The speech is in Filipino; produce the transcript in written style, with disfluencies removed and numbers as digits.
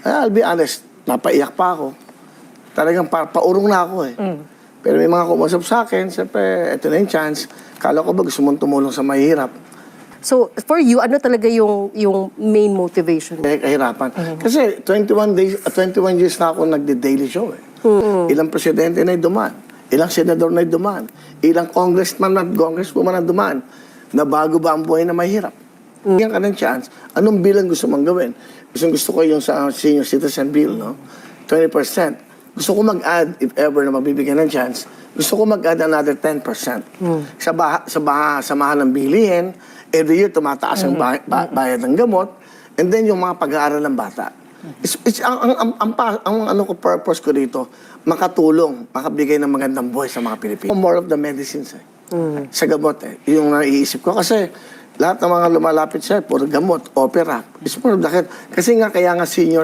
I'll be honest, napaiyak pa ako. Talagang paurong na ako eh. Pero may mga kumusap sa akin, siyempre, ito na yung chance. Kala ko ba gusto mong tumulong sa mahirap? So, for you, ano talaga yung main motivation? Kahirapan. Kasi 21 years na ako nagde-daily show eh. Ilang presidente na dumaan, ilang senador na dumaan, ilang congressman at congresswoman na dumaan, na bago ba ang buhay na mahirap? Bigyan ka ng chance, anong bilang gusto mong gawin? Gusto ko yung sa senior citizen bill, no? 20%. Gusto ko mag-add, if ever na mabibigyan ng chance, gusto ko mag-add another 10%. Sa mahal ng bilihin, every year tumataas ang bayad ng gamot, and then yung mga pag-aaral ng bata. Ang ano ko, purpose ko dito, makatulong, makabigay ng magandang buhay sa mga Pilipino. More of the medicines sa gamot yung naiisip ko. Kasi lahat ng mga lumalapit sa'yo, puro gamot, opera. It's more of the, kasi nga kaya nga senior